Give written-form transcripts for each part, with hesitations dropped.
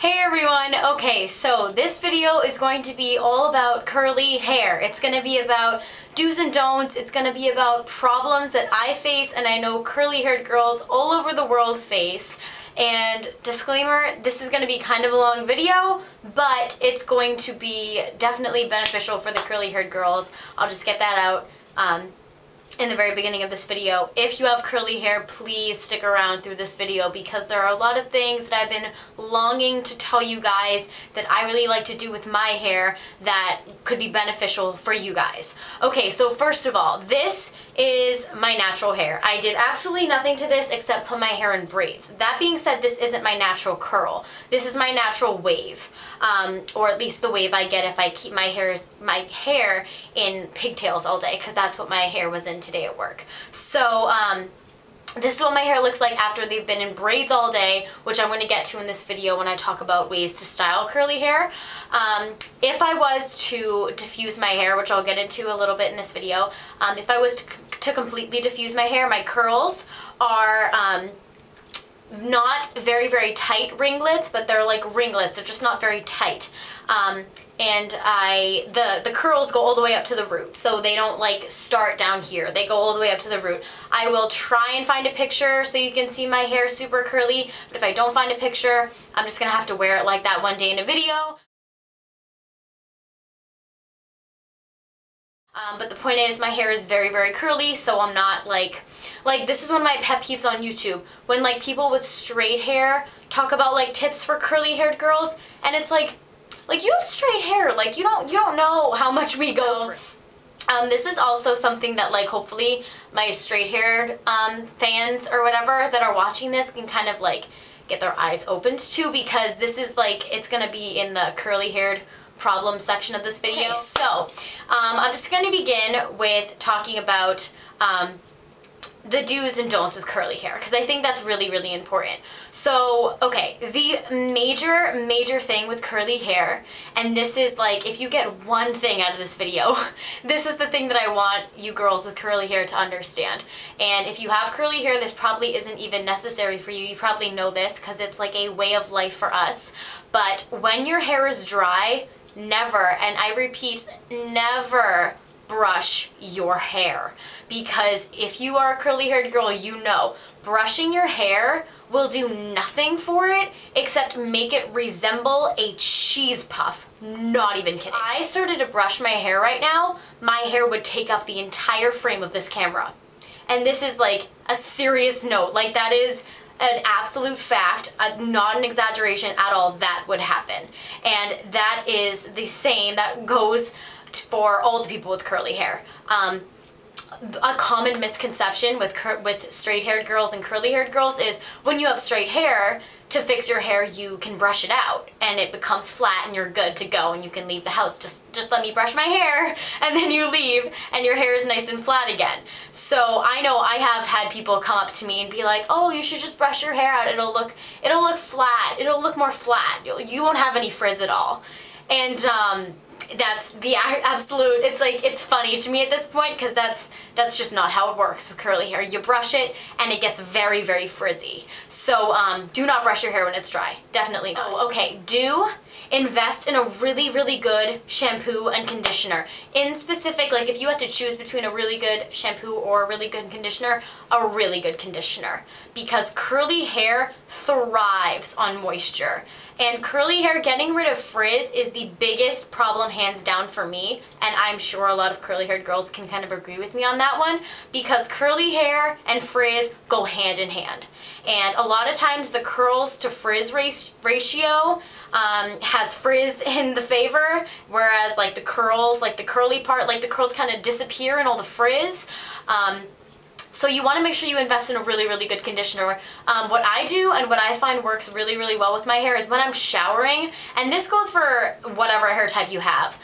Hey everyone! Okay, so this video is going to be all about curly hair. It's going to be about do's and don'ts. It's going to be about problems that I face and I know curly-haired girls all over the world face. And disclaimer, this is going to be kind of a long video, but it's going to be definitely beneficial for the curly-haired girls. I'll just get that out in the very beginning of this video. If you have curly hair, please stick around through this video because there are a lot of things that I've been longing to tell you guys that I really like to do with my hair that could be beneficial for you guys. Okay, so first of all, this is my natural hair. I did absolutely nothing to this except put my hair in braids. That being said, this isn't my natural curl. This is my natural wave, or at least the wave I get if I keep my hair in pigtails all day, because that's what my hair was in today at work. So this is what my hair looks like after they've been in braids all day, which I'm going to get to in this video when I talk about ways to style curly hair. If I was to diffuse my hair, which I'll get into a little bit in this video, if I was to completely diffuse my hair, my curls are not very, very tight ringlets, but they're like ringlets. They're just not very tight. And the curls go all the way up to the root, so they don't like start down here. They go all the way up to the root. I will try and find a picture so you can see my hair super curly, but if I don't find a picture, I'm just gonna have to wear it like that one day in a video. But the point is, my hair is very, very curly, so I'm not like this is one of my pet peeves on YouTube, when like people with straight hair talk about like tips for curly haired girls, and it's like you have straight hair, like you don't know how much we go through. This is also something that like hopefully my straight haired fans or whatever that are watching this can kind of like get their eyes opened to, because this is like, it's gonna be in the curly haired problem section of this video. Okay, so I'm just going to begin with talking about the do's and don'ts with curly hair, because I think that's really, really important. So, okay, the major thing with curly hair, and this is like, if you get one thing out of this video, this is the thing that I want you girls with curly hair to understand. And if you have curly hair, this probably isn't even necessary for you. You probably know this because it's like a way of life for us. But when your hair is dry, never, and I repeat, never brush your hair, because if you are a curly haired girl, you know brushing your hair will do nothing for it except make it resemble a cheese puff. Not even kidding. If I started to brush my hair right now, my hair would take up the entire frame of this camera. And this is like a serious note. Like, that is an absolute fact, not an exaggeration at all, that would happen. And that is the same, that goes for all the people with curly hair. A common misconception with straight-haired girls and curly-haired girls is when you have straight hair, to fix your hair you can brush it out and it becomes flat and you're good to go and you can leave the house. Just let me brush my hair, and then you leave and your hair is nice and flat again. So I know I have had people come up to me and be like, oh, you should just brush your hair out, it'll look flat, it'll look more flat, you won't have any frizz at all. And that's the absolute, it's like, it's funny to me at this point, because that's just not how it works with curly hair. You brush it and it gets very, very frizzy. So do not brush your hair when it's dry. Definitely not. Oh, okay, do invest in a really, really good shampoo and conditioner. In specific, like if you have to choose between a really good shampoo or a really good conditioner, a really good conditioner. Because curly hair thrives on moisture. And curly hair, getting rid of frizz is the biggest problem hands down for me, and I'm sure a lot of curly haired girls can kind of agree with me on that one, because curly hair and frizz go hand in hand. And a lot of times the curls to frizz ratio has frizz in the favor, whereas like the curls, like the curly part, like the curls kind of disappear in all the frizz. So you want to make sure you invest in a really, really good conditioner. What I do and what I find works really, really well with my hair is when I'm showering, and this goes for whatever hair type you have.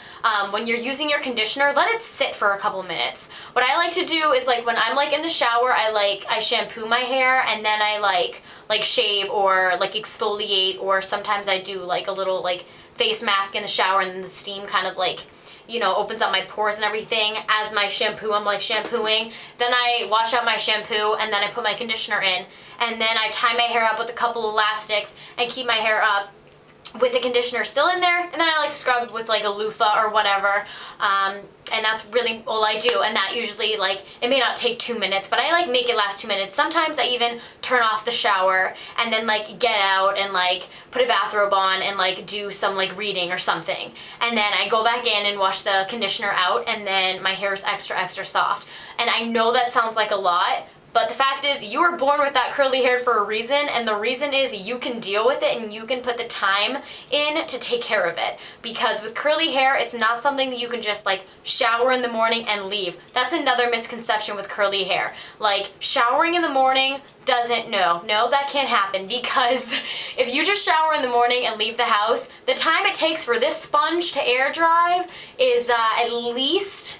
When you're using your conditioner, let it sit for a couple minutes. What I like to do is, like, when I'm like in the shower, I shampoo my hair, and then I like shave or like exfoliate, or sometimes I do like a little like face mask in the shower, and then the steam kind of like, you know, opens up my pores and everything. As my shampoo, I'm like shampooing. Then I wash out my shampoo, and then I put my conditioner in, and then I tie my hair up with a couple elastics and keep my hair up with the conditioner still in there, and then I like scrub with like a loofah or whatever, and that's really all I do. And that usually, like, it may not take 2 minutes, but I like make it last 2 minutes. Sometimes I even turn off the shower and then like get out and like put a bathrobe on and like do some like reading or something, and then I go back in and wash the conditioner out, and then my hair is extra soft. And I know that sounds like a lot, but the fact is, you were born with that curly hair for a reason, and the reason is you can deal with it and you can put the time in to take care of it. Because with curly hair, it's not something that you can just like shower in the morning and leave. That's another misconception with curly hair. Like, showering in the morning no, that can't happen, because if you just shower in the morning and leave the house, the time it takes for this sponge to air dry is at least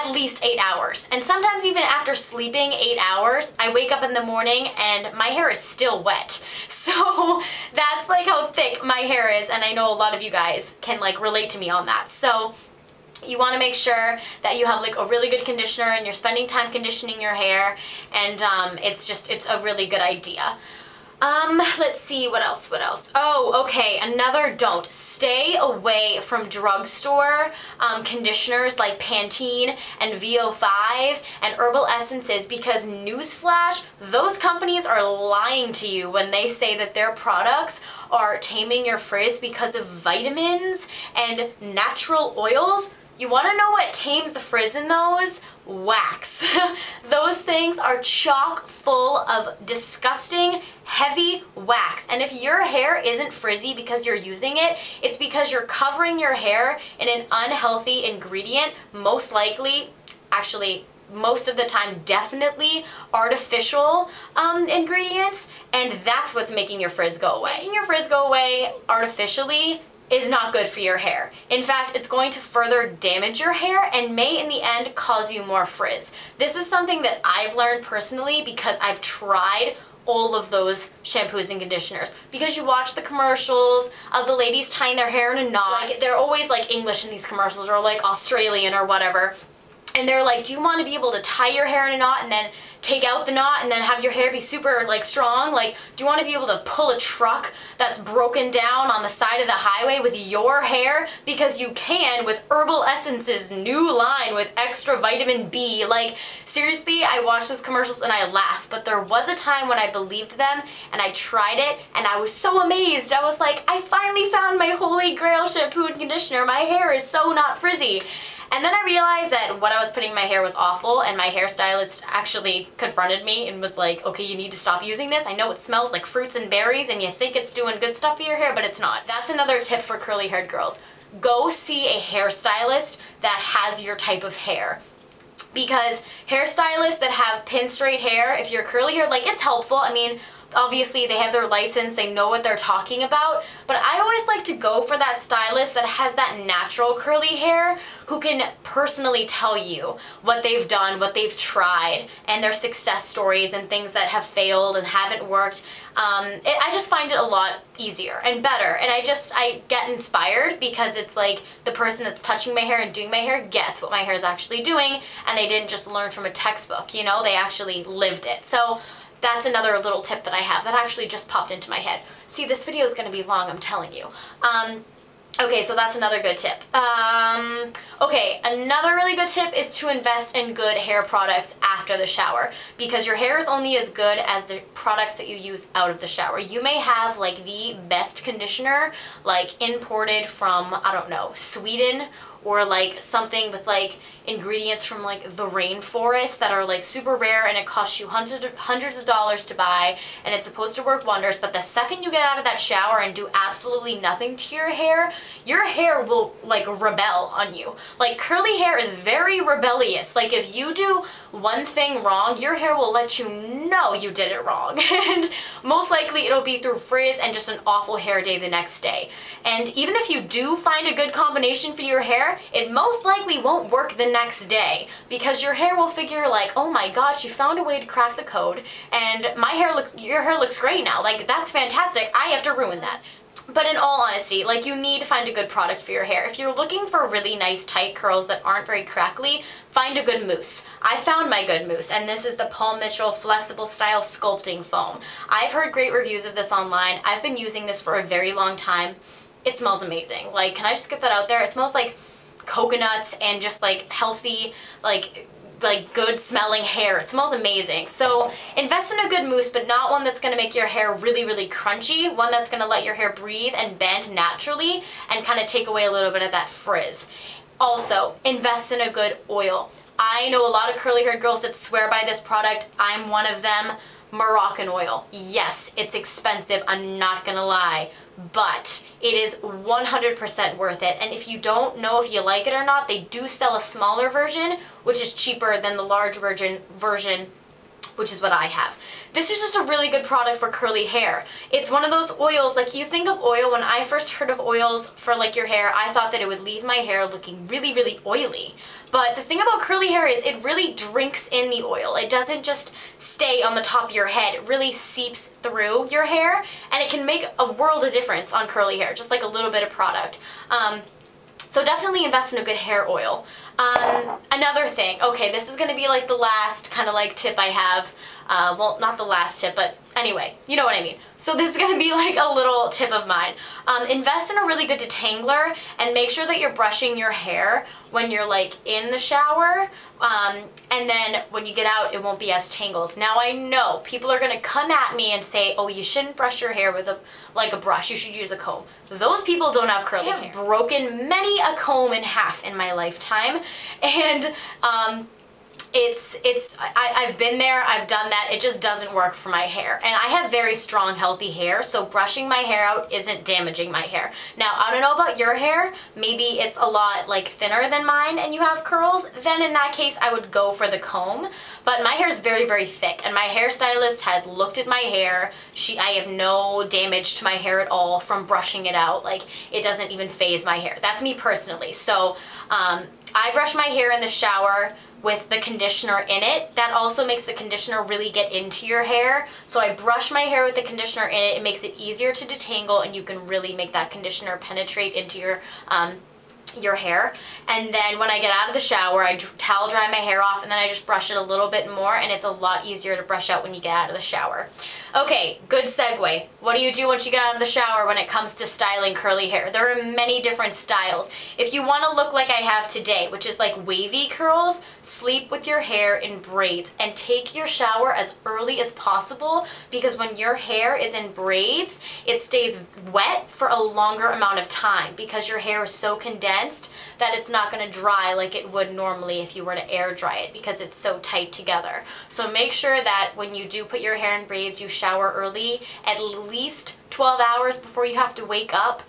8 hours. And sometimes even after sleeping 8 hours, I wake up in the morning and my hair is still wet. So that's like how thick my hair is, and I know a lot of you guys can like relate to me on that. So you want to make sure that you have like a really good conditioner and you're spending time conditioning your hair, and it's a really good idea. Let's see, what else? Oh, okay, another don't. Stay away from drugstore conditioners like Pantene and VO5 and herbal essences, because newsflash, those companies are lying to you when they say that their products are taming your frizz because of vitamins and natural oils. You want to know what tames the frizz in those? Wax. Those things are chock full of disgusting, heavy wax. And if your hair isn't frizzy because you're using it, it's because you're covering your hair in an unhealthy ingredient, most likely, actually, most of the time, definitely artificial ingredients, and that's what's making your frizz go away. Making your frizz go away artificially is not good for your hair. In fact, it's going to further damage your hair and may in the end cause you more frizz. This is something that I've learned personally because I've tried all of those shampoos and conditioners. Because you watch the commercials of the ladies tying their hair in a knot. Like, they're always like English in these commercials, or like Australian or whatever. And they're like, do you want to be able to tie your hair in a knot and then take out the knot and then have your hair be super like strong? Like, do you want to be able to pull a truck that's broken down on the side of the highway with your hair? Because you can with Herbal Essence's new line with extra vitamin B. Like, seriously, I watch those commercials and I laugh, but there was a time when I believed them and I tried it and I was so amazed. I was like, I finally found my holy grail shampoo and conditioner. My hair is so not frizzy. And then I realized that what I was putting in my hair was awful, and my hairstylist actually confronted me and was like, okay, you need to stop using this. I know it smells like fruits and berries and you think it's doing good stuff for your hair, but it's not. That's another tip for curly haired girls. Go see a hairstylist that has your type of hair. Because hairstylists that have pin straight hair, if you're curly hair, like, it's helpful. I mean, obviously they have their license, they know what they're talking about, but I always like to go for that stylist that has that natural curly hair, who can personally tell you what they've done, what they've tried, and their success stories and things that have failed and haven't worked. I just find it a lot easier and better, and I get inspired because it's like the person that's touching my hair and doing my hair gets what my hair is actually doing, and they didn't just learn from a textbook, you know, they actually lived it. So that's another little tip that I have that actually just popped into my head. See, this video is going to be long, I'm telling you. Okay, so that's another good tip. Okay, another really good tip is to invest in good hair products after the shower, because your hair is only as good as the products that you use out of the shower. You may have like the best conditioner, like imported from, I don't know, Sweden, or like something with like ingredients from like the rainforest that are like super rare, and it costs you hundreds of dollars to buy, and it's supposed to work wonders, but the second you get out of that shower and do absolutely nothing to your hair will like rebel on you. Like, curly hair is very rebellious. Like, if you do one thing wrong, your hair will let you know you did it wrong. And most likely it'll be through frizz and just an awful hair day the next day. And even if you do find a good combination for your hair, it most likely won't work the next day, because your hair will figure like, oh my god, she found a way to crack the code, and your hair looks great now. Like, that's fantastic. I have to ruin that. But in all honesty, like, you need to find a good product for your hair. If you're looking for really nice tight curls that aren't very crackly, find a good mousse. I found my good mousse, and this is the Paul Mitchell Flexible Style Sculpting Foam. I've heard great reviews of this online. I've been using this for a very long time. It smells amazing. Like, can I just get that out there? It smells like coconuts and just like healthy, like good smelling hair. It smells amazing. So invest in a good mousse, but not one that's going to make your hair really, really crunchy. One that's going to let your hair breathe and bend naturally and kind of take away a little bit of that frizz. Also, invest in a good oil. I know a lot of curly haired girls that swear by this product. I'm one of them. Moroccan oil. Yes, it's expensive, I'm not gonna lie, but it is 100% worth it. And if you don't know if you like it or not, they do sell a smaller version, which is cheaper than the large version, which is what I have. This is just a really good product for curly hair. It's one of those oils, like, you think of oil, when I first heard of oils for like your hair, I thought that it would leave my hair looking really, really oily. But the thing about curly hair is it really drinks in the oil. It doesn't just stay on the top of your head. It really seeps through your hair, and it can make a world of difference on curly hair, just like a little bit of product. So definitely invest in a good hair oil. Another thing, okay, this is going to be like the last kind of like tip I have. Well, not the last tip, but anyway, you know what I mean. So this is going to be like a little tip of mine. Invest in a really good detangler and make sure that you're brushing your hair when you're like in the shower. And then when you get out, it won't be as tangled. Now I know people are going to come at me and say, oh, you shouldn't brush your hair with a brush. You should use a comb. Those people don't have curly hair. I've broken many a comb in half in my lifetime. And I've been there, I've done that, it just doesn't work for my hair. And I have very strong, healthy hair, so brushing my hair out isn't damaging my hair. Now, I don't know about your hair, maybe it's a lot like thinner than mine and you have curls, then in that case I would go for the comb. But my hair is very, very thick, and my hairstylist has looked at my hair. I have no damage to my hair at all from brushing it out. Like, it doesn't even phase my hair. That's me personally. So I brush my hair in the shower with the conditioner in it. That also makes the conditioner really get into your hair. So I brush my hair with the conditioner in it. It makes it easier to detangle, and you can really make that conditioner penetrate into your hair. And then when I get out of the shower, I towel dry my hair off, and then I just brush it a little bit more, and it's a lot easier to brush out when you get out of the shower. Okay, good segue. What do you do once you get out of the shower when it comes to styling curly hair? There are many different styles. If you want to look like I have today, which is like wavy curls, sleep with your hair in braids and take your shower as early as possible, because when your hair is in braids, it stays wet for a longer amount of time because your hair is so condensed that it's not going to dry like it would normally if you were to air dry it, because it's so tight together. So make sure that when you do put your hair in braids, you shower early, at least 12 hours before you have to wake up,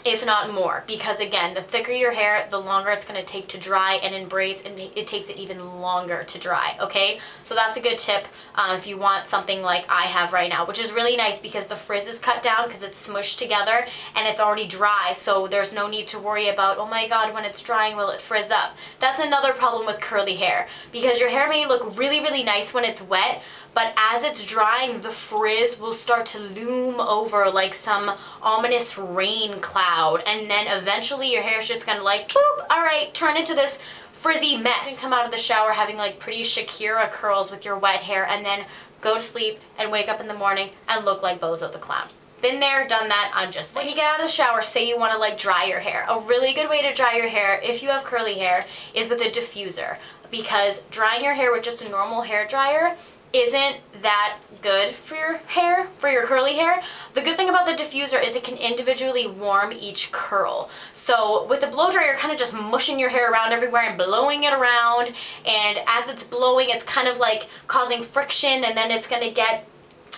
if not more, because again, the thicker your hair, the longer it's going to take to dry, and in braids it takes it even longer to dry, okay? So that's a good tip if you want something like I have right now, which is really nice because the frizz is cut down because it's smushed together and it's already dry, so there's no need to worry about, oh my god, when it's drying, will it frizz up? That's another problem with curly hair, because your hair may look really, really nice when it's wet, but as it's drying, the frizz will start to loom over like some ominous rain cloud, and then eventually your hair's just gonna like, boop, alright, turn into this frizzy mess. You can come out of the shower having like pretty Shakira curls with your wet hair, and then go to sleep and wake up in the morning and look like Bozo the Clown. Been there, done that, I'm just saying. When you get out of the shower, say you want to like dry your hair. A really good way to dry your hair, if you have curly hair, is with a diffuser, because drying your hair with just a normal hair dryer isn't that good for your hair, for your curly hair. The good thing about the diffuser is it can individually warm each curl. So with the blow dryer, you're kind of just mushing your hair around everywhere and blowing it around, and as it's blowing, it's kind of like causing friction, and then it's gonna get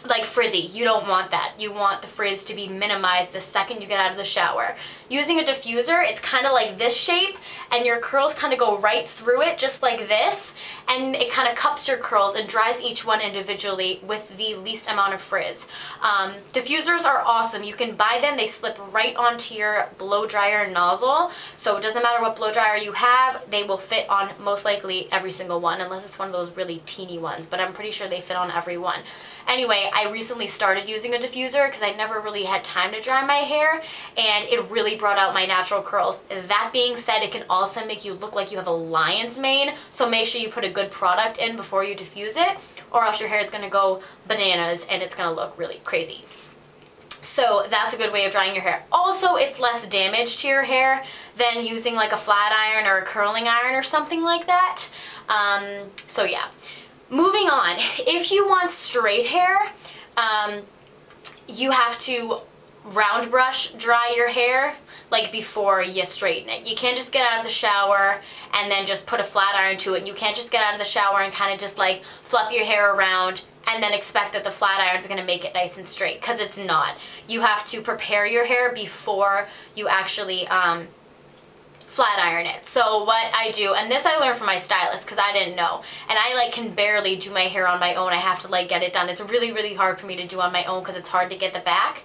like frizzy. You don't want that. You want the frizz to be minimized the second you get out of the shower. Using a diffuser, it's kind of like this shape, and your curls kind of go right through it just like this, and it kind of cups your curls and dries each one individually with the least amount of frizz. Diffusers are awesome. You can buy them. They slip right onto your blow dryer nozzle, so it doesn't matter what blow dryer you have, they will fit on most likely every single one, unless it's one of those really teeny ones, but I'm pretty sure they fit on every one. Anyway, I recently started using a diffuser because I never really had time to dry my hair, and it really brought out my natural curls. That being said, it can also make you look like you have a lion's mane, so make sure you put a good product in before you diffuse it, or else your hair is going to go bananas and it's going to look really crazy. So that's a good way of drying your hair. Also, it's less damage to your hair than using like a flat iron or a curling iron or something like that. So yeah. Moving on, if you want straight hair, you have to round brush dry your hair like before you straighten it. You can't just get out of the shower and then just put a flat iron to it. And you can't just get out of the shower and kind of just like fluff your hair around and then expect that the flat iron is going to make it nice and straight, because it's not. You have to prepare your hair before you actually flat iron it. So what I do, and this I learned from my stylist because I didn't know, and I like can barely do my hair on my own. I have to like get it done. It's really, really hard for me to do on my own because it's hard to get the back.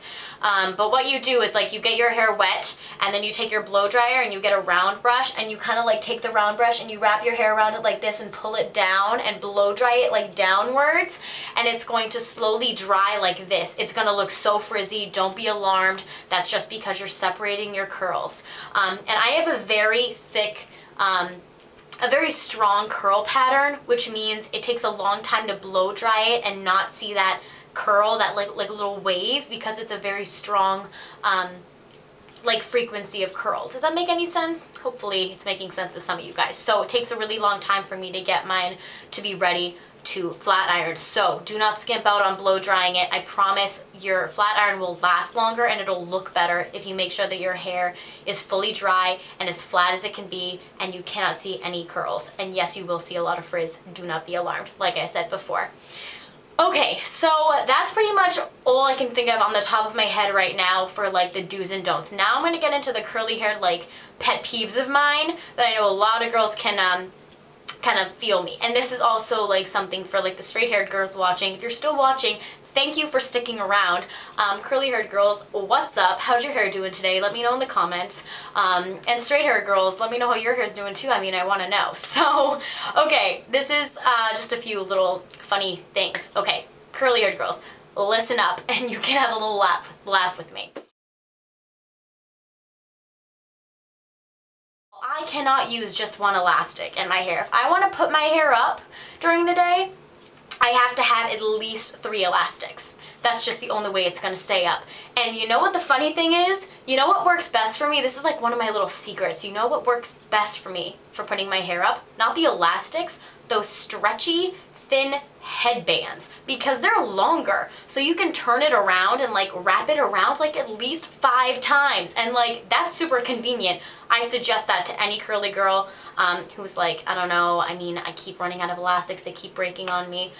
But what you do is like you get your hair wet and then you take your blow dryer and you get a round brush and you kind of like take the round brush and you wrap your hair around it like this and pull it down and blow dry it like downwards, and it's going to slowly dry like this. It's going to look so frizzy. Don't be alarmed. That's just because you're separating your curls. And I have a very thick, a very strong curl pattern, which means it takes a long time to blow dry it and not see that curl, that like a little wave, because it's a very strong like frequency of curl. Does that make any sense? Hopefully it's making sense to some of you guys. So it takes a really long time for me to get mine to be ready to flat iron. So do not skimp out on blow drying it. I promise your flat iron will last longer and it'll look better if you make sure that your hair is fully dry and as flat as it can be and you cannot see any curls. And yes, you will see a lot of frizz. Do not be alarmed, like I said before. Okay, so that's pretty much all I can think of on the top of my head right now for like the do's and don'ts. Now I'm going to get into the curly haired like pet peeves of mine that I know a lot of girls can kind of feel me. And this is also like something for like the straight haired girls watching. If you're still watching, thank you for sticking around. Curly haired girls, what's up? How's your hair doing today? Let me know in the comments. And straight haired girls, let me know how your hair's doing too. I mean, I want to know. So, okay, this is just a few little funny things. Okay, curly haired girls, listen up and you can have a little laugh with me. I cannot use just one elastic in my hair. If I want to put my hair up during the day, I have to have at least 3 elastics. That's just the only way it's going to stay up. And you know what the funny thing is? You know what works best for me? This is like one of my little secrets. You know what works best for me for putting my hair up? Not the elastics, those stretchy, thin headbands, because they're longer. So you can turn it around and like wrap it around like at least 5 times. And like that's super convenient. I suggest that to any curly girl who's like, I don't know, I mean, I keep running out of elastics, they keep breaking on me.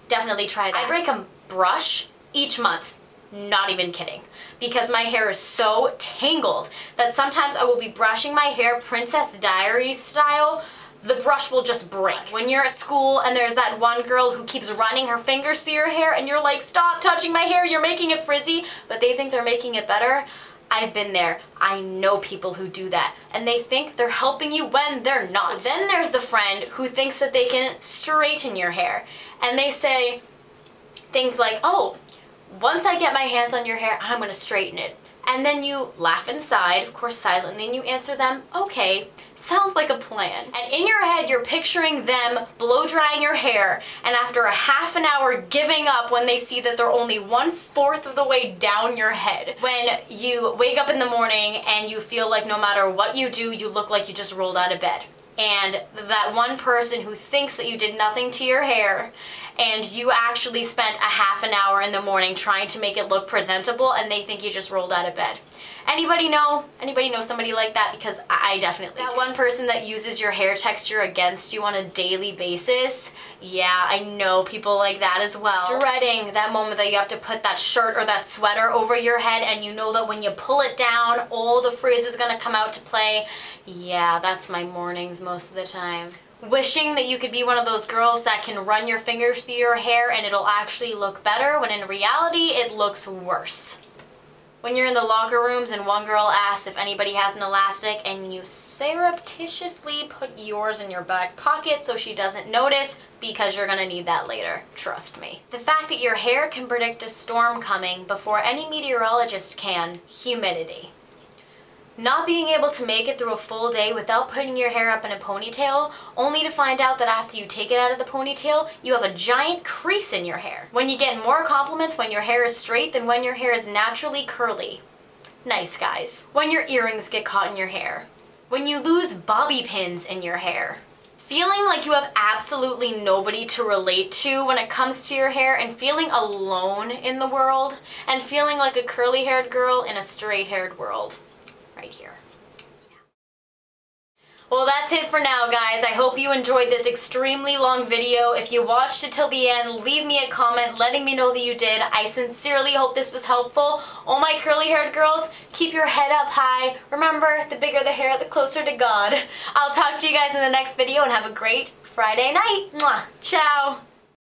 Definitely try that. I break a brush each month, not even kidding, because my hair is so tangled that sometimes I will be brushing my hair Princess Diaries style. The brush will just break. When you're at school and there's that one girl who keeps running her fingers through your hair and you're like, stop touching my hair, you're making it frizzy, but they think they're making it better. I've been there. I know people who do that, and they think they're helping you when they're not. But then there's the friend who thinks that they can straighten your hair, and they say things like, oh, once I get my hands on your hair, I'm going to straighten it. And then you laugh inside, of course silently, and you answer them, okay, sounds like a plan. And in your head, you're picturing them blow drying your hair, and after a half an hour giving up when they see that they're only 1/4 of the way down your head. When you wake up in the morning and you feel like no matter what you do, you look like you just rolled out of bed. And that one person who thinks that you did nothing to your hair and you actually spent a half an hour in the morning trying to make it look presentable and they think you just rolled out of bed. Anybody know? Anybody know somebody like that? Because I definitely do. That one person that uses your hair texture against you on a daily basis. Yeah, I know people like that as well. Dreading that moment that you have to put that shirt or that sweater over your head and you know that when you pull it down, all the frizz is gonna come out to play. Yeah, that's my mornings most of the time. Wishing that you could be one of those girls that can run your fingers through your hair and it'll actually look better when in reality it looks worse. When you're in the locker rooms and one girl asks if anybody has an elastic and you surreptitiously put yours in your back pocket so she doesn't notice, because you're gonna need that later, trust me. The fact that your hair can predict a storm coming before any meteorologist can, humidity. Not being able to make it through a full day without putting your hair up in a ponytail, only to find out that after you take it out of the ponytail, you have a giant crease in your hair. When you get more compliments when your hair is straight than when your hair is naturally curly. Nice, guys. When your earrings get caught in your hair. When you lose bobby pins in your hair. Feeling like you have absolutely nobody to relate to when it comes to your hair, and feeling alone in the world, and feeling like a curly-haired girl in a straight-haired world. Right here. Yeah. Well, that's it for now, guys. I hope you enjoyed this extremely long video. If you watched it till the end, leave me a comment letting me know that you did. I sincerely hope this was helpful. All my curly-haired girls, keep your head up high. Remember, the bigger the hair, the closer to God. I'll talk to you guys in the next video, and have a great Friday night. Mwah. Ciao.